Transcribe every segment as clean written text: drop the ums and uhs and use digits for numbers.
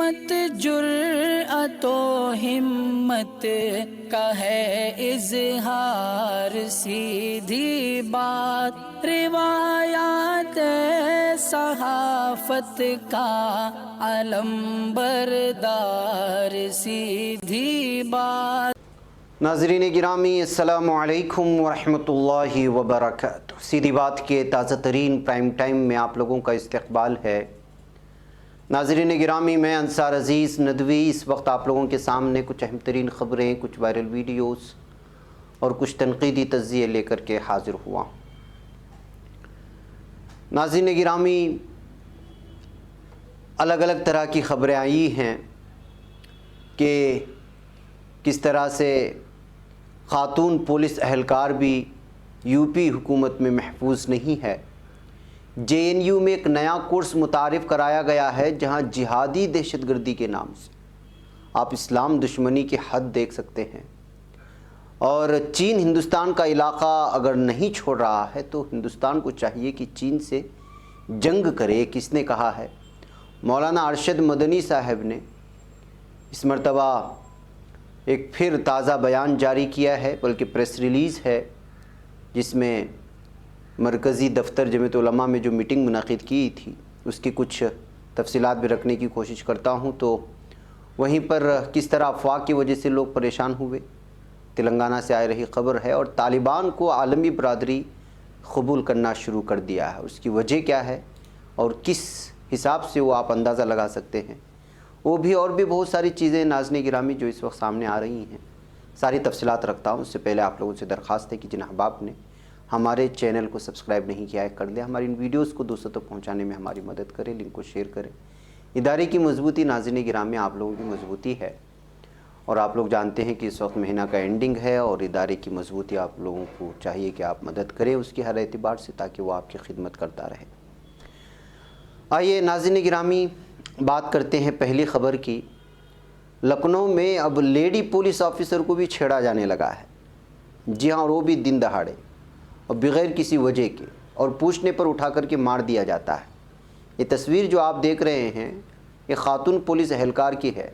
مت جرأت و ہمت کا ہے اظہار، سیدھی بات روایات صحافت کا علم بردار، سیدھی بات۔ ناظرین گرامی السلام علیکم ورحمۃ اللہ وبرکاتہ۔ سیدھی بات کے تازہ ترین پرائم ٹائم میں آپ لوگوں کا استقبال ہے۔ ناظرین گرامی، میں انصار عزیز ندوی اس وقت آپ لوگوں کے سامنے کچھ اہم ترین خبریں، کچھ وائرل ویڈیوز اور کچھ تنقیدی تجزیے لے کر کے حاضر ہوا ہوں۔ ناظرین گرامی، الگ الگ طرح کی خبریں آئی ہیں کہ کس طرح سے خاتون پولیس اہلکار بھی یو پی حکومت میں محفوظ نہیں ہے۔ جے این یو میں ایک نیا کورس متعارف کرایا گیا ہے جہاں جہادی دہشت گردی کے نام سے آپ اسلام دشمنی کی حد دیکھ سکتے ہیں، اور چین ہندوستان کا علاقہ اگر نہیں چھوڑ رہا ہے تو ہندوستان کو چاہیے کہ چین سے جنگ کرے۔ کس نے کہا ہے؟ مولانا ارشد مدنی صاحب نے اس مرتبہ ایک پھر تازہ بیان جاری کیا ہے، بلکہ پریس ریلیز ہے، جس میں مرکزی دفتر جمعیت علماء میں جو میٹنگ منعقد کی تھی اس کی کچھ تفصیلات بھی رکھنے کی کوشش کرتا ہوں۔ تو وہیں پر کس طرح افواہ کی وجہ سے لوگ پریشان ہوئے، تلنگانہ سے آ رہی خبر ہے، اور طالبان کو عالمی برادری قبول کرنا شروع کر دیا ہے۔ اس کی وجہ کیا ہے اور کس حساب سے وہ آپ اندازہ لگا سکتے ہیں، وہ بھی اور بھی بہت ساری چیزیں ناظرین گرامی جو اس وقت سامنے آ رہی ہیں، ساری تفصیلات رکھتا ہوں۔ اس سے پہلے آپ لوگوں سے درخواست ہے کہ جن احباب نے ہمارے چینل کو سبسکرائب نہیں کیا ہے کر لیں، ہماری ان ویڈیوز کو دوسروں تک پہنچانے میں ہماری مدد کریں، لنک کو شیئر کریں۔ ادارے کی مضبوطی ناظرین گرامی آپ لوگوں کی مضبوطی ہے، اور آپ لوگ جانتے ہیں کہ اس وقت مہینہ کا اینڈنگ ہے اور ادارے کی مضبوطی آپ لوگوں کو چاہیے کہ آپ مدد کریں اس کی ہر اعتبار سے، تاکہ وہ آپ کی خدمت کرتا رہے۔ آئیے ناظرین گرامی بات کرتے ہیں پہلی خبر کی۔ لکھنؤ میں اب لیڈی پولیس آفیسر کو بھی چھیڑا جانے لگا ہے۔ جی ہاں، اور وہ بھی دن دہاڑے اور بغیر کسی وجہ کے، اور پوچھنے پر اٹھا کر کے مار دیا جاتا ہے۔ یہ تصویر جو آپ دیکھ رہے ہیں یہ خاتون پولیس اہلکار کی ہے۔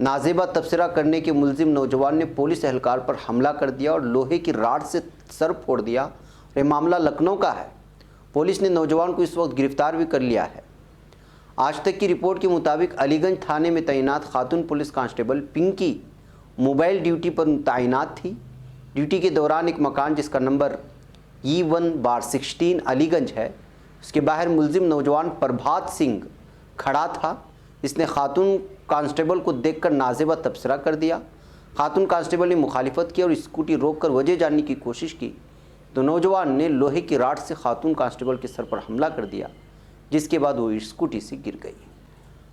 نازیبہ تبصرہ کرنے کے ملزم نوجوان نے پولیس اہلکار پر حملہ کر دیا اور لوہے کی راڈ سے سر پھوڑ دیا۔ یہ معاملہ لکھنؤ کا ہے۔ پولیس نے نوجوان کو اس وقت گرفتار بھی کر لیا ہے۔ آج تک کی رپورٹ کے مطابق علی گنج تھانے میں تعینات خاتون police constable Pinki mobile duty پر تعینات تھی۔ ڈیوٹی کے دوران ایک مکان جس کا نمبر E1/16 علی گنج ہے، اس کے باہر ملزم نوجوان پربھات سنگھ کھڑا تھا۔ اس نے خاتون کانسٹیبل کو دیکھ کر نازیبہ تبصرہ کر دیا۔ خاتون کانسٹیبل نے مخالفت کی اور اسکوٹی روک کر وجہ جاننے کی کوشش کی تو نوجوان نے لوہے کی راڈ سے خاتون کانسٹیبل کے سر پر حملہ کر دیا، جس کے بعد وہ اسکوٹی سے گر گئی۔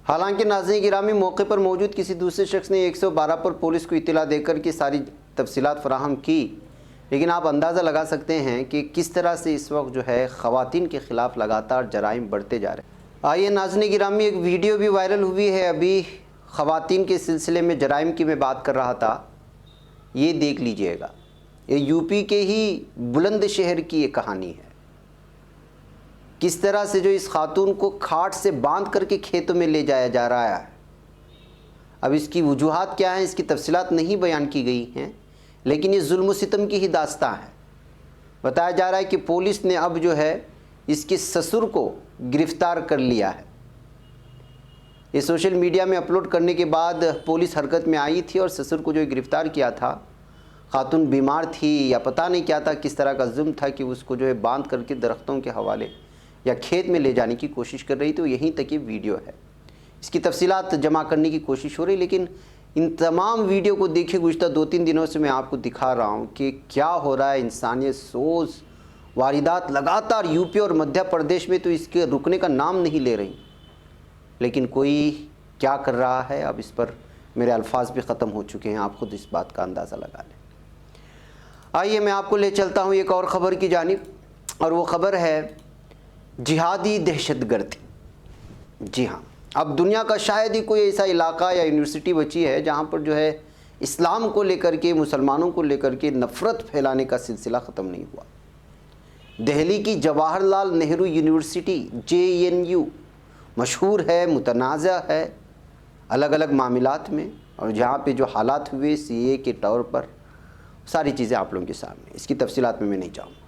حالانکہ ناظرین گرامی موقع پر موجود کسی دوسرے شخص نے 112 پر پولیس کو اطلاع دے کر کے ساری تفصیلات فراہم کی، لیکن آپ اندازہ لگا سکتے ہیں کہ کس طرح سے اس وقت جو ہے خواتین کے خلاف لگاتار جرائم بڑھتے جا رہے ہیں۔ آئیے ناظرین گرامی ایک ویڈیو بھی وائرل ہوئی ہے ابھی خواتین کے سلسلے میں جرائم کی میں بات کر رہا تھا، یہ دیکھ لیجئے گا۔ یہ یو پی کے ہی بلند شہر کی یہ کہانی ہے، کس طرح سے جو اس خاتون کو کھاٹ سے باندھ کر کے کھیتوں میں لے جایا جا رہا ہے۔ اب اس کی وجوہات کیا ہیں اس کی تفصیلات نہیں بیان کی گئی ہیں، لیکن یہ ظلم و ستم کی ہی داستان ہے۔ بتایا جا رہا ہے کہ پولیس نے اب جو ہے اس کے سسر کو گرفتار کر لیا ہے۔ یہ سوشل میڈیا میں اپلوڈ کرنے کے بعد پولیس حرکت میں آئی تھی اور سسر کو جو گرفتار کیا تھا، خاتون بیمار تھی یا پتہ نہیں کیا تھا، کس طرح کا ظلم تھا کہ اس کو جو ہے باندھ کر کے درختوں کے حوالے یا کھیت میں لے جانے کی کوشش کر رہی تھی۔ تو یہیں تک یہ ویڈیو ہے، اس کی تفصیلات جمع کرنے کی کوشش ہو رہی، لیکن ان تمام ویڈیو کو دیکھے گزشتہ 2-3 دنوں سے میں آپ کو دکھا رہا ہوں کہ کیا ہو رہا ہے۔ انسانیت سوز واردات لگاتار یو پی اور مدھیہ پردیش میں تو اس کے رکنے کا نام نہیں لے رہی، لیکن کوئی کیا کر رہا ہے اب اس پر میرے الفاظ بھی ختم ہو چکے ہیں، آپ خود اس بات کا اندازہ لگا لیں۔ آئیے میں آپ کو لے چلتا ہوں ایک اور خبر کی جانب، اور وہ خبر ہے جہادی دہشت گردی۔ جی ہاں، اب دنیا کا شاید ہی کوئی ایسا علاقہ یا یونیورسٹی بچی ہے جہاں پر جو ہے اسلام کو لے کر کے، مسلمانوں کو لے کر کے نفرت پھیلانے کا سلسلہ ختم نہیں ہوا۔ دہلی کی جواہر لال نہرو یونیورسٹی JNU مشہور ہے، متنازع ہے، الگ الگ معاملات میں، اور جہاں پہ جو حالات ہوئے سی اے کے طور پر، ساری چیزیں آپ لوگوں کے سامنے، اس کی تفصیلات میں نہیں جاؤں گا۔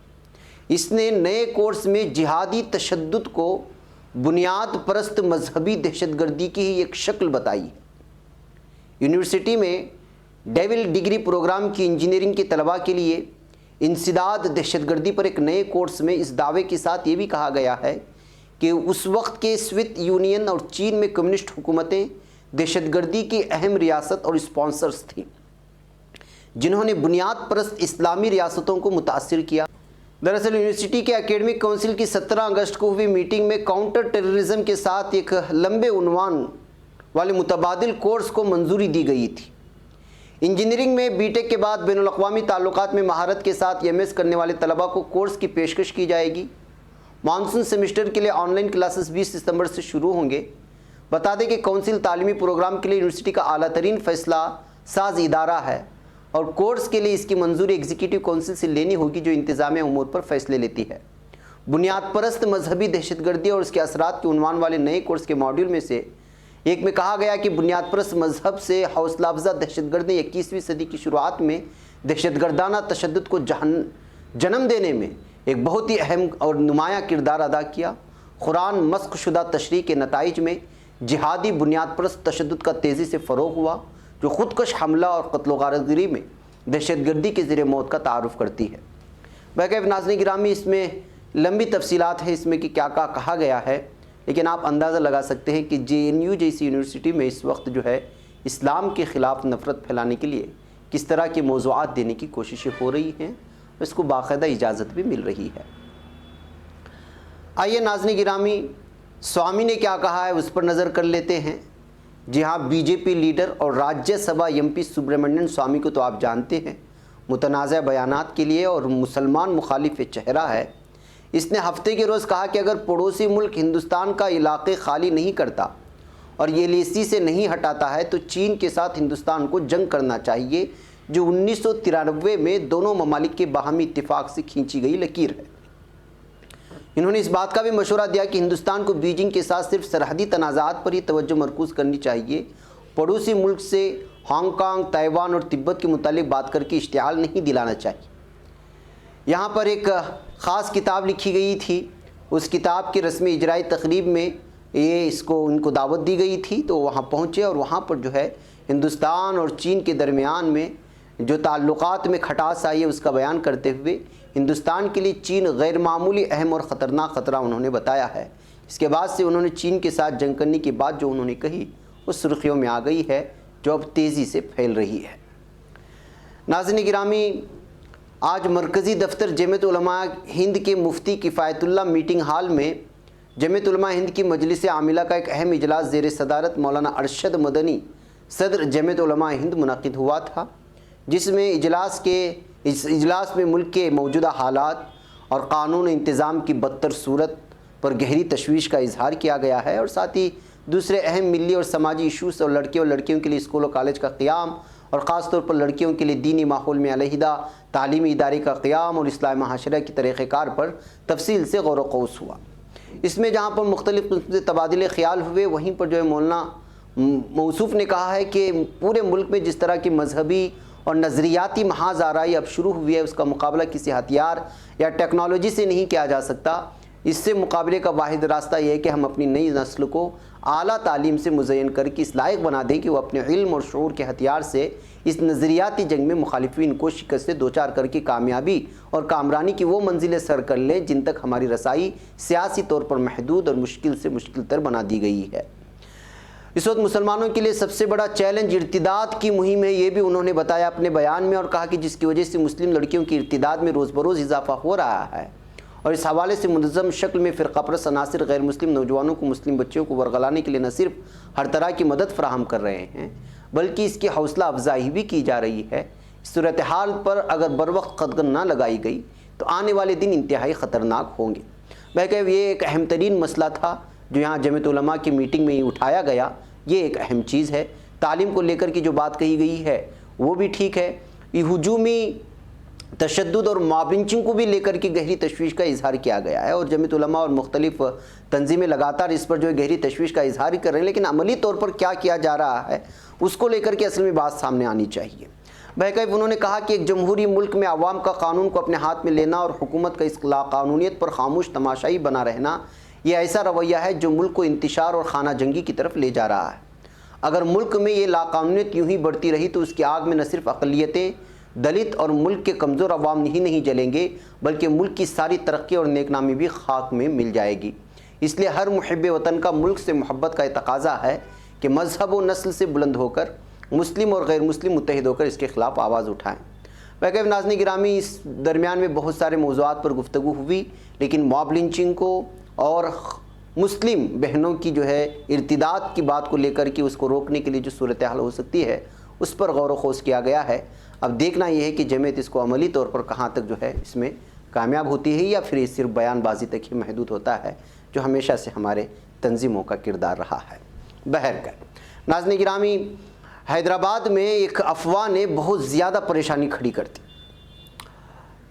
اس نے نئے کورس میں جہادی تشدد کو بنیاد پرست مذہبی دہشت گردی کی ہی ایک شکل بتائی ہے۔ یونیورسٹی میں ڈیول ڈگری پروگرام کی انجینئرنگ کے طلباء کے لیے انسداد دہشت گردی پر ایک نئے کورس میں اس دعوے کے ساتھ یہ بھی کہا گیا ہے کہ اس وقت کے سوویت یونین اور چین میں کمیونسٹ حکومتیں دہشت گردی کی اہم ریاست اور اسپانسرز تھیں، جنہوں نے بنیاد پرست اسلامی ریاستوں کو متاثر کیا۔ دراصل یونیورسٹی کے اکیڈمک کونسل کی 17 اگست کو ہوئی میٹنگ میں کاؤنٹر ٹیررزم کے ساتھ ایک لمبے عنوان والے متبادل کورس کو منظوری دی گئی تھی۔ انجینئرنگ میں بی ٹیک کے بعد بین الاقوامی تعلقات میں مہارت کے ساتھ ایم ایس کرنے والے طلباء کو کورس کی پیشکش کی جائے گی۔ مانسون سیمسٹر کے لیے آن لائن کلاسز 20 ستمبر سے شروع ہوں گے۔ بتا دیں کہ کونسل تعلیمی پروگرام کے لیے یونیورسٹی کا اعلیٰ ترین فیصلہ ساز ادارہ ہے، اور کورس کے لیے اس کی منظوری ایگزیکٹو کونسل سے لینی ہوگی، جو انتظامیہ امور پر فیصلے لیتی ہے۔ بنیاد پرست مذہبی دہشت گردی اور اس کے اثرات کے عنوان والے نئے کورس کے ماڈیول میں سے ایک میں کہا گیا کہ بنیاد پرست مذہب سے حوصلہ افزا دہشت گرد نے 21ویں صدی کی شروعات میں دہشت گردانہ تشدد کو جنم دینے میں ایک بہت ہی اہم اور نمایاں کردار ادا کیا۔ قرآن مسخ شدہ تشریح کے نتائج میں جہادی بنیاد پرست تشدد کا تیزی سے فروغ ہوا، جو خودکش حملہ اور قتل و غارتگری میں دہشت گردی کے زیر موت کا تعارف کرتی ہے۔ بہرکیف ناظرین گرامی، اس میں لمبی تفصیلات ہیں، اس میں کہ کیا کہا گیا ہے، لیکن آپ اندازہ لگا سکتے ہیں کہ جے این یو جیسی یونیورسٹی میں اس وقت جو ہے اسلام کے خلاف نفرت پھیلانے کے لیے کس طرح کے موضوعات دینے کی کوششیں ہو رہی ہیں، اس کو باقاعدہ اجازت بھی مل رہی ہے۔ آئیے ناظرین گرامی، سوامی نے کیا کہا ہے اس پر نظر کر لیتے ہیں۔ جی ہاں، بی جے پی لیڈر اور راجیہ سبھا ایم پی سبرامنین سوامی کو تو آپ جانتے ہیں، متنازع بیانات کے لیے اور مسلمان مخالف چہرہ ہے۔ اس نے ہفتے کے روز کہا کہ اگر پڑوسی ملک ہندوستان کا علاقے خالی نہیں کرتا اور یہ لیسی سے نہیں ہٹاتا ہے تو چین کے ساتھ ہندوستان کو جنگ کرنا چاہیے، جو 1993 میں دونوں ممالک کے باہمی اتفاق سے کھینچی گئی لکیر ہے۔ انہوں نے اس بات کا بھی مشورہ دیا کہ ہندوستان کو بیجنگ کے ساتھ صرف سرحدی تنازعات پر ہی توجہ مرکوز کرنی چاہیے، پڑوسی ملک سے ہانگ کانگ، تائیوان اور تبت کے متعلق بات کر کے اشتعال نہیں دلانا چاہیے۔ یہاں پر ایک خاص کتاب لکھی گئی تھی، اس کتاب کی رسمی اجرائی تقریب میں ان کو دعوت دی گئی تھی، تو وہاں پہنچے اور وہاں پر جو ہے ہندوستان اور چین کے درمیان میں جو تعلقات میں کھٹاس آئی ہے اس کا بیان کرتے ہوئے ہندوستان کے لیے چین غیر معمولی اہم اور خطرناک خطرہ انہوں نے بتایا ہے۔ اس کے بعد سے انہوں نے چین کے ساتھ جنگ کرنے کی بات جو انہوں نے کہی وہ سرخیوں میں آ گئی ہے، جو اب تیزی سے پھیل رہی ہے۔ ناظرین گرامی، آج مرکزی دفتر جمعیت علماء ہند کے مفتی کفایت اللہ میٹنگ ہال میں جمعیت علماء ہند کی مجلس عاملہ کا ایک اہم اجلاس زیر صدارت مولانا ارشد مدنی صدر جمعیت علماء ہند منعقد ہوا تھا، جس میں اس اجلاس میں ملک کے موجودہ حالات اور قانون انتظام کی بدتر صورت پر گہری تشویش کا اظہار کیا گیا ہے، اور ساتھ ہی دوسرے اہم ملی اور سماجی ایشوز اور لڑکیوں کے لیے اسکول و کالج کا قیام، اور خاص طور پر لڑکیوں کے لیے دینی ماحول میں علیحدہ تعلیمی ادارے کا قیام اور اصلاح معاشرہ کی طریقہ کار پر تفصیل سے غور و خوض ہوا۔ اس میں جہاں پر مختلف قسم سے تبادلے خیال ہوئے، وہیں پر جو ہے مولانا موصوف نے کہا ہے کہ پورے ملک میں جس طرح کی مذہبی اور نظریاتی محاذ آرائی اب شروع ہوئی ہے، اس کا مقابلہ کسی ہتھیار یا ٹیکنالوجی سے نہیں کیا جا سکتا۔ اس سے مقابلے کا واحد راستہ یہ ہے کہ ہم اپنی نئی نسل کو اعلیٰ تعلیم سے مزین کر کے اس لائق بنا دیں کہ وہ اپنے علم اور شعور کے ہتھیار سے اس نظریاتی جنگ میں مخالفین کو شکست دوچار کر کے کامیابی اور کامرانی کی وہ منزلیں سر کر لیں جن تک ہماری رسائی سیاسی طور پر محدود اور مشکل سے مشکل تر بنا دی گئی ہے۔ اس وقت مسلمانوں کے لیے سب سے بڑا چیلنج ارتداد کی مہم ہے، یہ بھی انہوں نے بتایا اپنے بیان میں، اور کہا کہ جس کی وجہ سے مسلم لڑکیوں کی ارتداد میں روز بروز اضافہ ہو رہا ہے، اور اس حوالے سے منظم شکل میں فرقہ پرست عناصر غیر مسلم نوجوانوں کو مسلم بچوں کو ورغلانے کے لیے نہ صرف ہر طرح کی مدد فراہم کر رہے ہیں بلکہ اس کی حوصلہ افزائی بھی کی جا رہی ہے۔ اس صورتحال پر اگر بروقت قدغن نہ لگائی گئی تو آنے والے دن انتہائی خطرناک ہوں گے۔ بلکہ یہ ایک اہم ترین مسئلہ تھا جو یہاں جمعیت علماء کی میٹنگ میں ہی اٹھایا گیا، یہ ایک اہم چیز ہے۔ تعلیم کو لے کر کی جو بات کہی گئی ہے وہ بھی ٹھیک ہے۔ یہ ہجومی تشدد اور ماب لنچنگ کو بھی لے کر کے گہری تشویش کا اظہار کیا گیا ہے، اور جمعیت علماء اور مختلف تنظیمیں لگاتار اس پر جو ہے گہری تشویش کا اظہار کر رہے ہیں، لیکن عملی طور پر کیا کیا جا رہا ہے اس کو لے کر کے اصل میں بات سامنے آنی چاہیے۔ بہرکیف انہوں نے کہا کہ ایک جمہوری ملک میں عوام کا قانون کو اپنے ہاتھ میں لینا اور حکومت کا اس لا قانونیت پر خاموش تماشائی بنا رہنا یہ ایسا رویہ ہے جو ملک کو انتشار اور خانہ جنگی کی طرف لے جا رہا ہے۔ اگر ملک میں یہ لا قانونیت یوں ہی بڑھتی رہی تو اس کی آگ میں نہ صرف اقلیتیں، دلت اور ملک کے کمزور عوام ہی نہیں جلیں گے، بلکہ ملک کی ساری ترقی اور نیک نامی بھی خاک میں مل جائے گی۔ اس لیے ہر محب وطن کا ملک سے محبت کا یہ تقاضا ہے کہ مذہب و نسل سے بلند ہو کر مسلم اور غیر مسلم متحد ہو کر اس کے خلاف آواز اٹھائیں۔ بہرکیف ناظرین گرامی، اس درمیان میں بہت سارے موضوعات پر گفتگو ہوئی، لیکن ماب لنچنگ کو اور مسلم بہنوں کی جو ہے ارتداد کی بات کو لے کر کے اس کو روکنے کے لیے جو صورتحال ہو سکتی ہے اس پر غور و خوض کیا گیا ہے۔ اب دیکھنا یہ ہے کہ جمعیت اس کو عملی طور پر کہاں تک جو ہے اس میں کامیاب ہوتی ہے، یا پھر یہ صرف بیان بازی تک ہی محدود ہوتا ہے، جو ہمیشہ سے ہمارے تنظیموں کا کردار رہا ہے۔ بہرکیف ناظرین گرامی، حیدرآباد میں ایک افواہ نے بہت زیادہ پریشانی کھڑی کر دی۔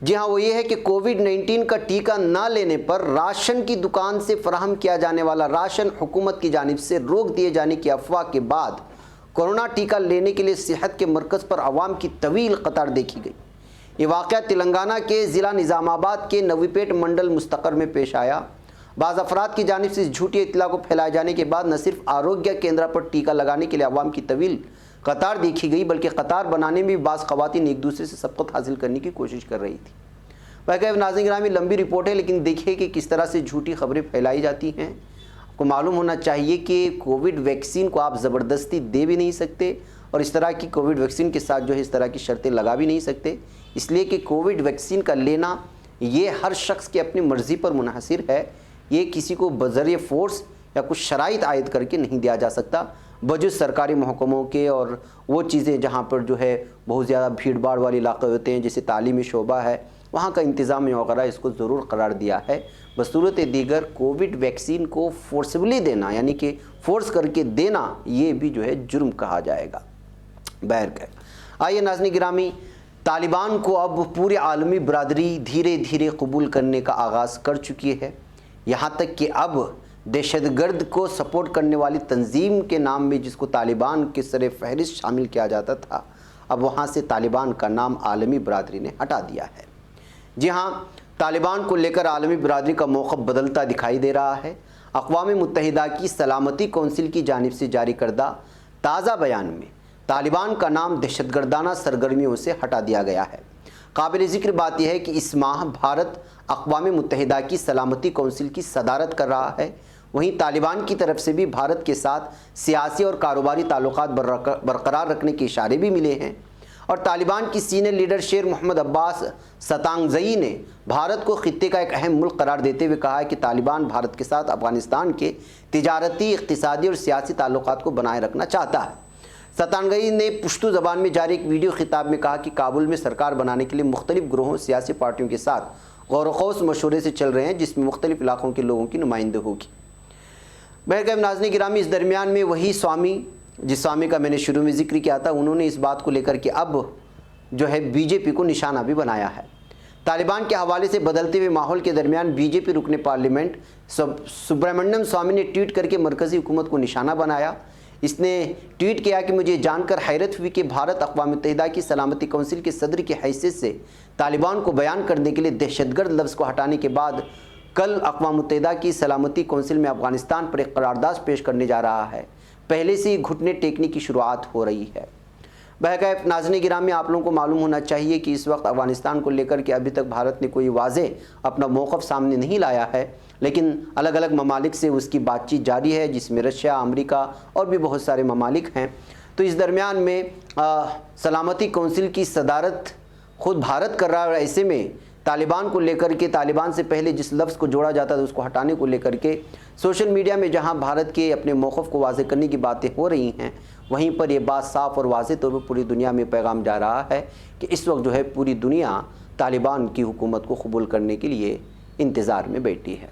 جی ہاں، وہ یہ ہے کہ کووڈ-19 کا ٹیکہ نہ لینے پر راشن کی دکان سے فراہم کیا جانے والا راشن حکومت کی جانب سے روک دیے جانے کی افواہ کے بعد کورونا ٹیکہ لینے کے لیے صحت کے مرکز پر عوام کی طویل قطار دیکھی گئی۔ یہ واقعہ تلنگانہ کے ضلع نظام آباد کے نوی پیٹ منڈل مستقر میں پیش آیا۔ بعض افراد کی جانب سے اس جھوٹی اطلاع کو پھیلائے جانے کے بعد نہ صرف آروگیہ کیندرا پر ٹیکہ لگانے کے لیے عوام کی طویل قطار دیکھی گئی، بلکہ قطار بنانے میں بھی بعض خواتین ایک دوسرے سے سبقت حاصل کرنے کی کوشش کر رہی تھی۔ بہرکیف ناظرین گرامی، لمبی رپورٹ ہے، لیکن دیکھیے کہ کس طرح سے جھوٹی خبریں پھیلائی جاتی ہیں۔ آپ کو معلوم ہونا چاہیے کہ کووڈ ویکسین کو آپ زبردستی دے بھی نہیں سکتے، اور اس طرح کی کووڈ ویکسین کے ساتھ جو ہے اس طرح کی شرطیں لگا بھی نہیں سکتے، اس لیے کہ کووڈ ویکسین کا لینا یہ ہر شخص کی اپنی مرضی پر منحصر ہے، یہ کسی کو بذریعہ فورس یا کچھ شرائط عائد کر کے نہیں دیا جا سکتا، بجز سرکاری محکموں کے اور وہ چیزیں جہاں پر جو ہے بہت زیادہ بھیڑ بھاڑ والے علاقے ہوتے ہیں، جیسے تعلیمی شعبہ ہے، وہاں کا انتظامیہ وغیرہ اس کو ضرور قرار دیا ہے۔ بصورت دیگر کووڈ ویکسین کو فورسبلی دینا، یعنی کہ فورس کر کے دینا، یہ بھی جو ہے جرم کہا جائے گا۔ بہرکیف آئیے ناظرین گرامی، طالبان کو اب پورے عالمی برادری دھیرے دھیرے قبول کرنے کا آغاز کر چکی ہے، یہاں تک کہ اب دہشت گرد کو سپورٹ کرنے والی تنظیم کے نام میں جس کو طالبان کے سر فہرست شامل کیا جاتا تھا، اب وہاں سے طالبان کا نام عالمی برادری نے ہٹا دیا ہے۔ جی ہاں، طالبان کو لے کر عالمی برادری کا موقف بدلتا دکھائی دے رہا ہے۔ اقوام متحدہ کی سلامتی کونسل کی جانب سے جاری کردہ تازہ بیان میں طالبان کا نام دہشت گردانہ سرگرمیوں سے ہٹا دیا گیا ہے۔ قابل ذکر بات یہ ہے کہ اس ماہ بھارت اقوام متحدہ کی سلامتی کونسل کی صدارت کر رہا ہے، وہیں طالبان کی طرف سے بھی بھارت کے ساتھ سیاسی اور کاروباری تعلقات برقرار رکھنے کے اشارے بھی ملے ہیں، اور طالبان کی سینئر لیڈر شیر محمد عباس ستانگزئی نے بھارت کو خطے کا ایک اہم ملک قرار دیتے ہوئے کہا ہے کہ طالبان بھارت کے ساتھ افغانستان کے تجارتی، اقتصادی اور سیاسی تعلقات کو بنائے رکھنا چاہتا ہے۔ ستانگزئی نے پشتو زبان میں جاری ایک ویڈیو خطاب میں کہا کہ کابل میں سرکار بنانے کے لیے مختلف گروہوں، سیاسی پارٹیوں کے ساتھ غور و خوض مشورے سے چل رہے ہیں، جس میں مختلف علاقوں کے لوگوں کی نمائندگی ہوگی۔ بہرکیف ناظرین گرامی، اس درمیان میں وہی سوامی جس سوامی کا میں نے شروع میں ذکر کیا تھا، انہوں نے اس بات کو لے کر کے اب جو ہے بی جے پی کو نشانہ بھی بنایا ہے۔ طالبان کے حوالے سے بدلتے ہوئے ماحول کے درمیان بی جے پی رکن پارلیمنٹ سبرامنیم سوامی نے ٹویٹ کر کے مرکزی حکومت کو نشانہ بنایا۔ اس نے ٹویٹ کیا کہ مجھے جان کر حیرت ہوئی کہ بھارت اقوام متحدہ کی سلامتی کونسل کے صدر کی حیثیت سے طالبان کو بیان کرنے کے لیے دہشت گرد لفظ کو ہٹانے کے بعد کل اقوام متحدہ کی سلامتی کونسل میں افغانستان پر ایک قرارداد پیش کرنے جا رہا ہے۔ پہلے سے ہی گھٹنے ٹیکنے کی شروعات ہو رہی ہے۔ بہرکیف ناظرین گرامی، آپ لوگوں کو معلوم ہونا چاہیے کہ اس وقت افغانستان کو لے کر کے ابھی تک بھارت نے کوئی واضح اپنا موقف سامنے نہیں لایا ہے، لیکن الگ الگ ممالک سے اس کی بات چیت جاری ہے، جس میں رشیا، امریکہ اور بھی بہت سارے ممالک ہیں۔ تو اس درمیان میں سلامتی کونسل کی صدارت خود بھارت کر رہا ہے، اور ایسے میں طالبان کو لے کر کے، طالبان سے پہلے جس لفظ کو جوڑا جاتا تھا اس کو ہٹانے کو لے کر کے سوشل میڈیا میں جہاں بھارت کے اپنے موقف کو واضح کرنے کی باتیں ہو رہی ہیں، وہیں پر یہ بات صاف اور واضح طور پر پوری دنیا میں پیغام جا رہا ہے کہ اس وقت جو ہے پوری دنیا طالبان کی حکومت کو قبول کرنے کے لیے انتظار میں بیٹھی ہے۔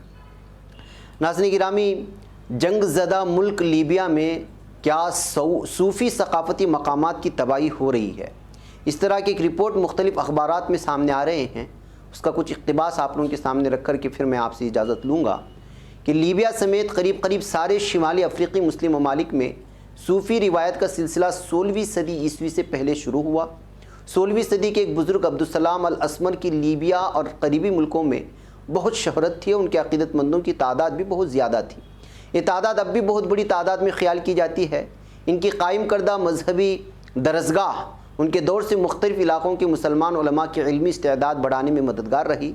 ناظرین گرامی، جنگ زدہ ملک لیبیا میں کیا صوفی ثقافتی مقامات کی تباہی ہو رہی ہے؟ اس طرح کی ایک رپورٹ مختلف اخبارات میں سامنے آ رہے ہیں، اس کا کچھ اقتباس آپ لوگوں کے سامنے رکھ کر کے پھر میں آپ سے اجازت لوں گا کہ لیبیا سمیت قریب سارے شمالی افریقی مسلم ممالک میں صوفی روایت کا سلسلہ 16ویں صدی عیسوی سے پہلے شروع ہوا۔ 16ویں صدی کے ایک بزرگ عبدالسلام الاسمر کی لیبیا اور قریبی ملکوں میں بہت شہرت تھی اور ان کے عقیدت مندوں کی تعداد بھی بہت زیادہ تھی۔ یہ تعداد اب بھی بہت بڑی تعداد میں خیال کی جاتی ہے۔ ان کی قائم کردہ مذہبی درسگاہ ان کے دور سے مختلف علاقوں کے مسلمان علماء کی علمی استعداد بڑھانے میں مددگار رہی۔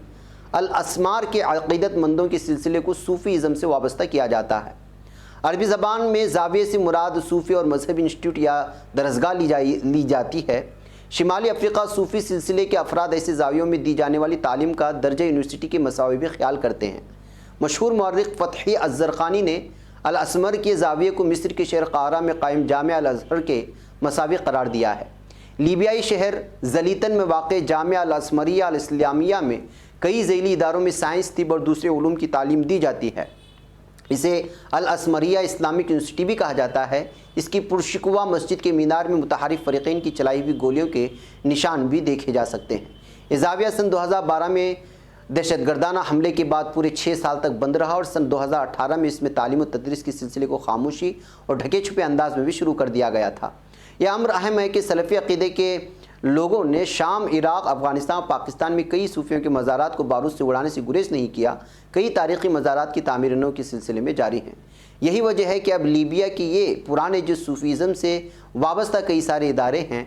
الاسمار کے عقیدت مندوں کے سلسلے کو صوفی ازم سے وابستہ کیا جاتا ہے۔ عربی زبان میں زاویے سے مراد صوفی اور مذہبی انسٹیٹیوٹ یا درسگاہ لی جاتی ہے۔ شمالی افریقہ صوفی سلسلے کے افراد ایسے زاویوں میں دی جانے والی تعلیم کا درجہ یونیورسٹی کے مساوی بھی خیال کرتے ہیں۔ مشہور مورخ فتحی الزرقانی نے الاسمر کے زاویے کو مصر کے شہر قاہرہ میں قائم جامعہ الازہر کے مساوی قرار دیا ہے۔ لیبیائی شہر زلیتن میں واقع جامعہ الاسمریہ الاسلامیہ میں کئی ذیلی اداروں میں سائنس، طب اور دوسرے علوم کی تعلیم دی جاتی ہے۔ اسے الاسمریہ اسلامک یونیورسٹی بھی کہا جاتا ہے۔ اس کی پرشکوہ مسجد کے مینار میں متحارب فریقین کی چلائی ہوئی گولیوں کے نشان بھی دیکھے جا سکتے ہیں۔ یہ زاویہ سن 2012 میں دہشت گردانہ حملے کے بعد پورے 6 سال تک بند رہا اور سن 2018 میں اس میں تعلیم و تدریس کے سلسلے کو خاموشی اور ڈھکے چھپے انداز میں بھی شروع کر دیا گیا تھا۔ یہ امر اہم ہے کہ سلفی عقیدے کے لوگوں نے شام، عراق، افغانستان اور پاکستان میں کئی صوفیوں کے مزارات کو بارود سے اڑانے سے گریز نہیں کیا۔ کئی تاریخی مزارات کی تعمیر نو کے سلسلے میں جاری ہیں۔ یہی وجہ ہے کہ اب لیبیا کی یہ پرانے جو صوفیزم سے وابستہ کئی سارے ادارے ہیں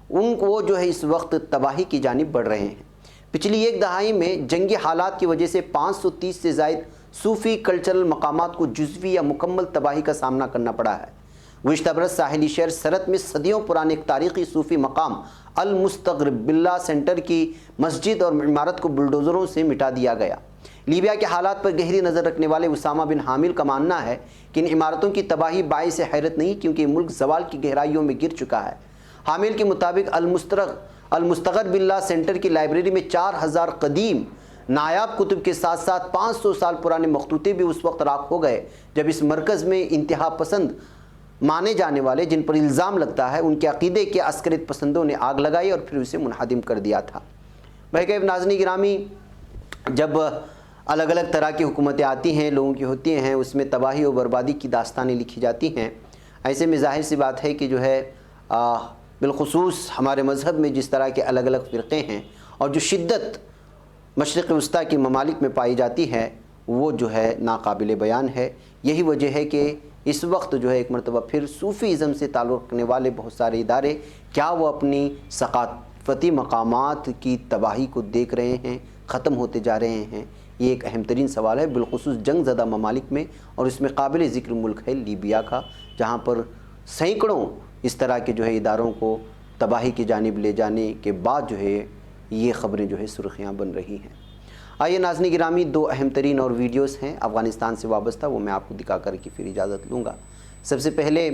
ان کو جو ہے اس وقت تباہی کی جانب بڑھ رہے ہیں۔ پچھلی ایک دہائی میں جنگی حالات کی وجہ سے 530 سے زائد صوفی کلچرل مقامات کو جزوی یا مکمل تباہی کا سامنا کرنا پڑا ہے۔ گزشتہ برس ساحلی شہر سرت میں صدیوں پرانے ایک تاریخی صوفی مقام المستغرب باللہ سینٹر کی مسجد اور عمارت کو بلڈوزروں سے مٹا دیا گیا۔ لیبیا کے حالات پر گہری نظر رکھنے والے اسامہ بن حامل کا ماننا ہے کہ ان عمارتوں کی تباہی باعث حیرت نہیں، کیونکہ یہ ملک زوال کی گہرائیوں میں گر چکا ہے۔ حامل کے مطابق المستغرب باللہ سینٹر کی لائبریری میں 4000 قدیم نایاب کتب کے ساتھ ساتھ 500 سال پرانے مخطوطے بھی اس وقت راکھ ہو گئے جب اس مرکز میں انتہا پسند مانے جانے والے جن پر الزام لگتا ہے ان کے عقیدے کے عسکریت پسندوں نے آگ لگائی اور پھر اسے منہدم کر دیا تھا۔ بھائی ناظرین گرامی، جب الگ الگ طرح کی حکومتیں آتی ہیں، لوگوں کی ہوتی ہیں، اس میں تباہی و بربادی کی داستانیں لکھی جاتی ہیں۔ ایسے میں ظاہر سی بات ہے کہ جو ہے بالخصوص ہمارے مذہب میں جس طرح کے الگ الگ فرقے ہیں اور جو شدت مشرق وسطیٰ کے ممالک میں پائی جاتی ہے وہ جو ہے ناقابل بیان ہے۔ یہی وجہ ہے کہ اس وقت جو ہے ایک مرتبہ پھر صوفی ازم سے تعلق رکھنے والے بہت سارے ادارے کیا وہ اپنی ثقافتی مقامات کی تباہی کو دیکھ رہے ہیں، ختم ہوتے جا رہے ہیں؟ یہ ایک اہم ترین سوال ہے، بالخصوص جنگ زدہ ممالک میں، اور اس میں قابل ذکر ملک ہے لیبیا کا، جہاں پر سینکڑوں اس طرح کے جو ہے اداروں کو تباہی کی جانب لے جانے کے بعد جو ہے یہ خبریں جو ہے سرخیاں بن رہی ہیں۔ آئیے ناظرین گرامی، 2 اہم ترین اور ویڈیوز ہیں افغانستان سے وابستہ، وہ میں آپ کو دکھا کر کے پھر اجازت لوں گا۔ سب سے پہلے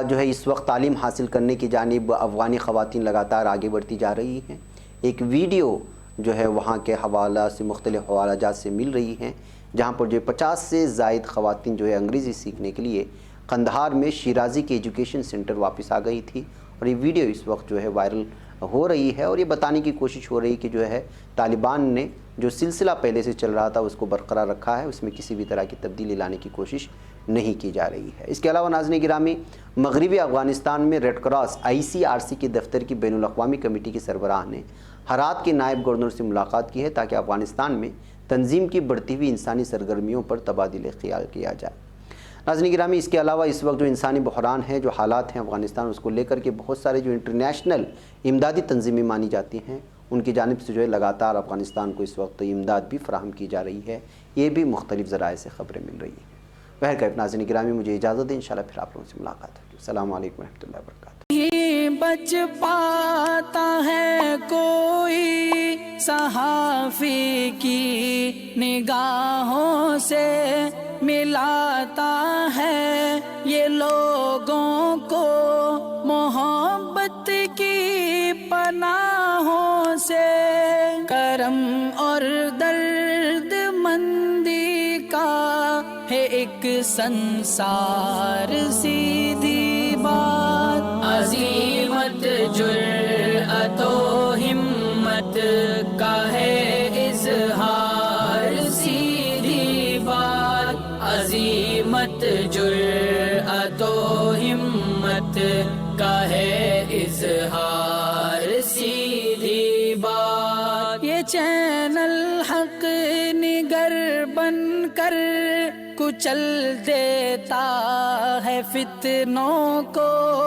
جو ہے اس وقت تعلیم حاصل کرنے کی جانب افغانی خواتین لگاتار آگے بڑھتی جا رہی ہیں۔ ایک ویڈیو جو ہے وہاں کے حوالہ سے مختلف حوالہ جات سے مل رہی ہیں، جہاں پر جو 50 سے زائد خواتین جو ہے انگریزی سیکھنے کے لیے قندھار میں شیرازی کے ایجوکیشن سینٹر واپس آ گئی تھی، اور یہ ویڈیو اس وقت جو ہے وائرل ہو رہی ہے، اور یہ بتانے کی کوشش ہو رہی کہ جو ہے طالبان نے جو سلسلہ پہلے سے چل رہا تھا اس کو برقرار رکھا ہے، اس میں کسی بھی طرح کی تبدیلی لانے کی کوشش نہیں کی جا رہی ہے۔ اس کے علاوہ ناظرین گرامی، مغربی افغانستان میں ریڈ کراس ICRC کے دفتر کی بین الاقوامی کمیٹی کے سربراہ نے ہرات کے نائب گورنر سے ملاقات کی ہے تاکہ افغانستان میں تنظیم کی بڑھتی ہوئی انسانی سرگرمیوں پر تبادلہ خیال کیا جائے۔ ناظرین گرامی، اس کے علاوہ اس وقت جو انسانی بحران ہے، جو حالات ہیں افغانستان، اس کو لے کر کے بہت سارے جو انٹرنیشنل امدادی تنظیمیں مانی جاتی ہیں ان کی جانب سے جو ہے لگاتار افغانستان کو اس وقت امداد بھی فراہم کی جا رہی ہے۔ یہ بھی مختلف ذرائع سے خبریں مل رہی ہیں۔ بہرکیف ناظرین گرامی، مجھے اجازت دیں، انشاءاللہ پھر آپ لوگوں سے ملاقات ہوگی۔ السلام علیکم ورحمۃ اللہ وبرکاتہ۔ نہیں بچ پاتا ہے کوئی صحافی کی نگاہوں سے، ملاتا ہے یہ لوگوں کو محبت کی پناہوں سے۔ کرم اور درد مندی کا ہے ایک سنسار، سیدھی بات عظیمت جرأت حکومت کا ہے اظہار سیدھی بات، یہ چینل حق نگر بن کر کچل دیتا ہے فتنوں کو،